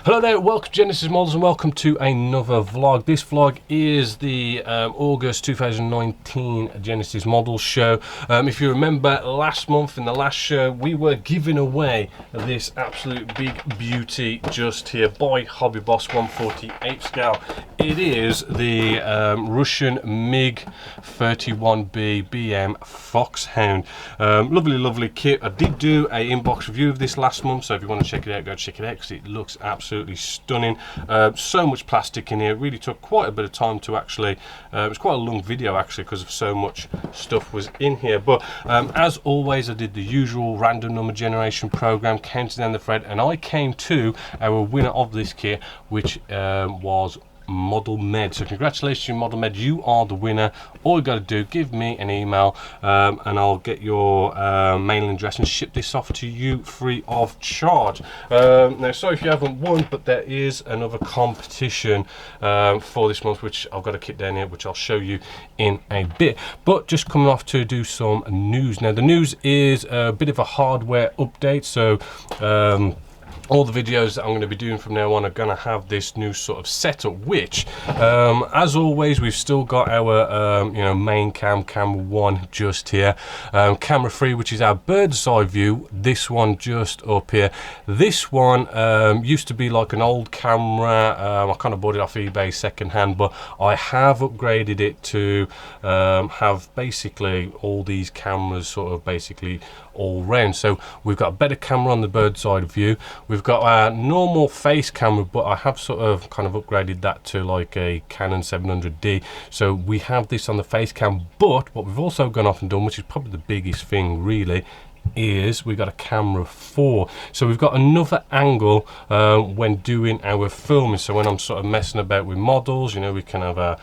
Hello there, welcome to Genessis Models and welcome to another vlog. This vlog is the August 2019 Genessis Models show. If you remember last month in the last show we were giving away this absolute big beauty just here by Hobby Boss 148 scale. It is the Russian MiG 31B Bbm Foxhound. Lovely kit. I did do a inbox review of this last month, so if you want to check it out, go check it out because it looks absolutely stunning. So much plastic in here. It really took quite a bit of time to actually it was quite a long video actually because of so much stuff was in here, but as always I did the usual random number generation program, counting down the thread, and I came to our winner of this kit, which was Model Med. So congratulations, Model Med, you are the winner. All you got to do, give me an email and I'll get your mailing address and ship this off to you free of charge. Now sorry if you haven't won, but there is another competition for this month, which I've got a kit down here which I'll show you in a bit. But just coming off to do some news. Now the news is a bit of a hardware update, so all the videos that I'm going to be doing from now on are going to have this new sort of setup, which as always we've still got our main camera 1 just here, camera 3 which is our bird's eye view, this one just up here. This one used to be like an old camera. I kind of bought it off eBay second hand, but I have upgraded it to have basically all these cameras sort of basically all round. So we've got a better camera on the bird's eye view. We've got our normal face camera, but I have sort of kind of upgraded that to like a Canon 700D. So we have this on the face cam, but what we've also gone off and done, which is probably the biggest thing really, is we've got a camera 4. So we've got another angle when doing our filming. So when I'm sort of messing about with models, you know, we can have a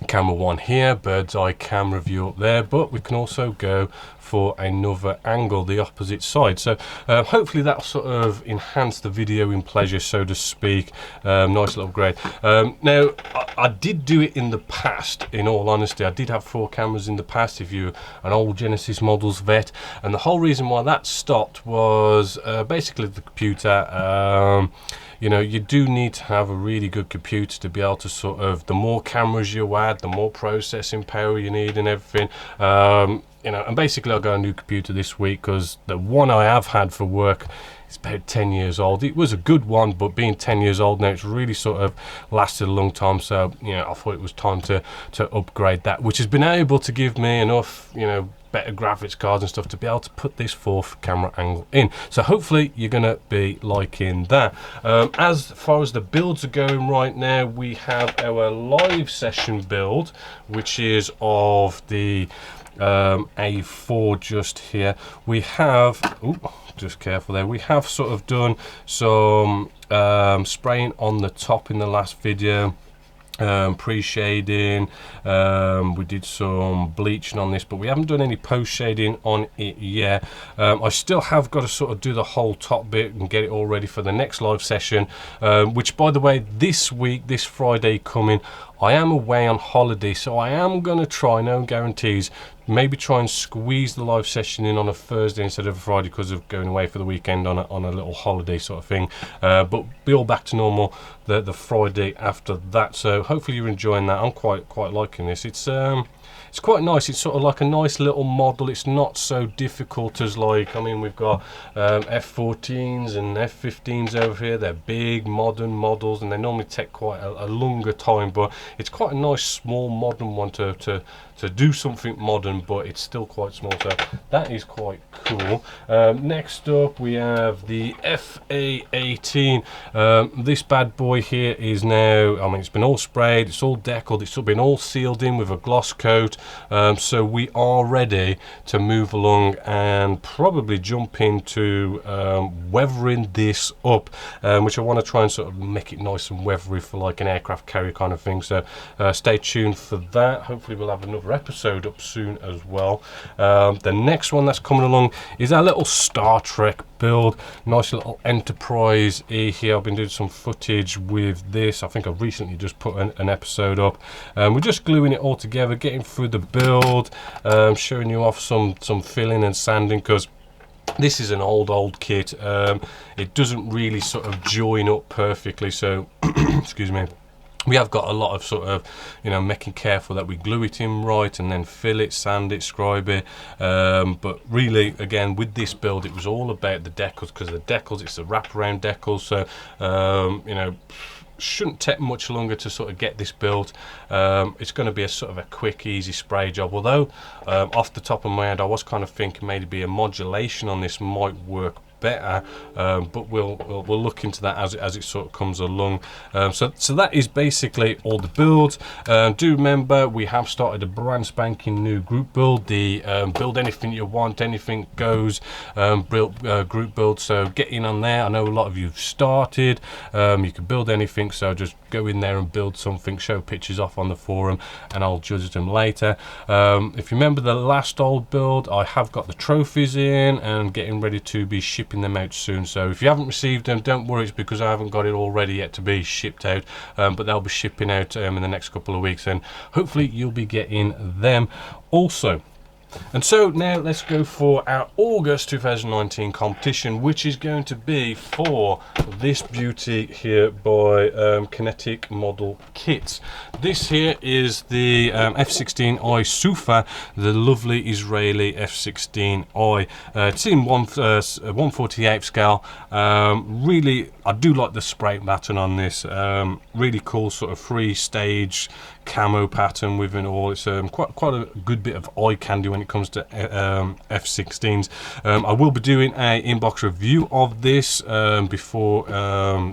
camera 1 here, bird's eye camera view up there, but we can also go for another angle, the opposite side. So hopefully that'll sort of enhance the video in pleasure, so to speak. Nice little upgrade. Now I did do it in the past, in all honesty. I did have 4 cameras in the past, if you're an old Genessis Models vet, and the whole reason why that stopped was basically the computer. You know, you do need to have a really good computer to be able to sort of, the more cameras you add, the more processing power you need and everything. You know, and basically I got a new computer this week because the one I have had for work is about 10 years old. It was a good one, but being 10 years old now, it's really sort of lasted a long time. So, you know, I thought it was time to upgrade that, which has been able to give me enough, you know, better graphics cards and stuff to be able to put this 4th camera angle in. So hopefully you're gonna be liking that. As far as the builds are going right now, we have our live session build, which is of the A4 just here. We have, just careful there, we have sort of done some spraying on the top in the last video. Pre-shading, we did some bleaching on this, but we haven't done any post-shading on it yet. I still have got to sort of do the whole top bit and get it all ready for the next live session, which by the way, this week, this Friday coming, I am away on holiday, so I am going to try, no guarantees, maybe try and squeeze the live session in on a Thursday instead of a Friday because of going away for the weekend on a little holiday sort of thing, but be all back to normal the Friday after that. So hopefully you're enjoying that. I'm quite liking this. It's quite nice. It's sort of like a nice little model. It's not so difficult as, like, I mean, we've got F14s and F15s over here. They're big modern models and they normally take quite a longer time, but it's quite a nice small modern one to do something modern, but it's still quite small, so that is quite cool. Next up we have the FA18. This bad boy here is now, I mean, it's been all sprayed, it's all deckled, it's been all sealed in with a gloss coat, so we are ready to move along and probably jump into weathering this up, which I want to try and sort of make it nice and weathery for like an aircraft carrier kind of thing. So stay tuned for that. Hopefully we'll have another episode up soon as well. The next one that's coming along is our little Star Trek build. Nice little Enterprise E here. I've been doing some footage with this. I think I've recently just put an episode up. We're just gluing it all together, getting through the build, showing you off some filling and sanding, because This is an old kit. It doesn't really sort of join up perfectly, so excuse me. We have got a lot of sort of, you know, making careful that we glue it in right and then fill it, sand it, scribe it. But really, again, with this build, it was all about the decals, because the decals, it's a wraparound decal, so you know, shouldn't take much longer to sort of get this built. It's going to be a sort of a quick, easy spray job, although off the top of my head I was kind of thinking maybe a modulation on this might work better, but we'll look into that as it sort of comes along. So that is basically all the builds. Do remember, we have started a brand spanking new group build, the build anything you want, anything goes group build. So get in on there. I know a lot of you've started. You can build anything, so just go in there and build something, show pictures off on the forum, and I'll judge them later. If you remember the last old build, I have got the trophies in and getting ready to be shipping them out soon. So if you haven't received them, don't worry, it's because I haven't got it all ready yet to be shipped out, but they'll be shipping out in the next couple of weeks, and hopefully you'll be getting them also. And so now let's go for our August 2019 competition, which is going to be for this beauty here by Kinetic Model Kits. This here is the F16i Sufa, the lovely Israeli F16i. It's in 1/48 scale. Really, I do like the spray pattern on this. Really cool sort of 3-stage camo pattern with it all. It's quite a good bit of eye candy when it comes to F16s. I will be doing an inbox review of this before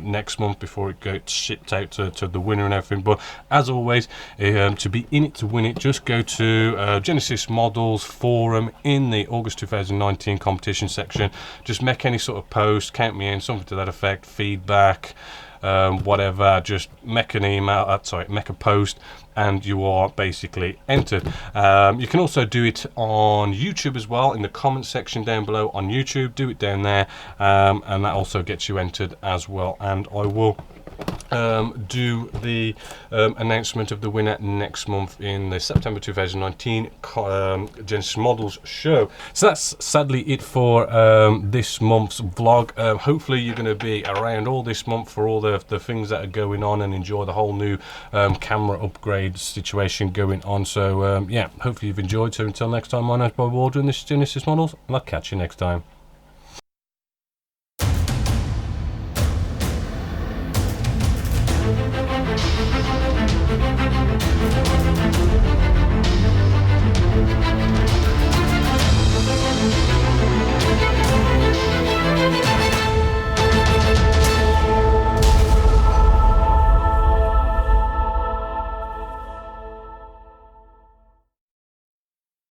next month, before it gets shipped out to the winner and everything. But as always, to be in it to win it, just go to Genesis Models forum in the August 2019 competition section. Just make any sort of post, count me in, something to that effect, feedback, whatever. Just make an email, make a post, and you are basically entered. You can also do it on YouTube as well, in the comment section down below on YouTube. Do it down there, and that also gets you entered as well. And I will do the announcement of the winner next month in the September 2019 Genesis Models show. So that's sadly it for this month's vlog. Hopefully you're going to be around all this month for all the things that are going on, and enjoy the whole new camera upgrade situation going on. So yeah, hopefully you've enjoyed. So until next time, my name's Bob Waldron, this is Genesis Models, and I'll catch you next time.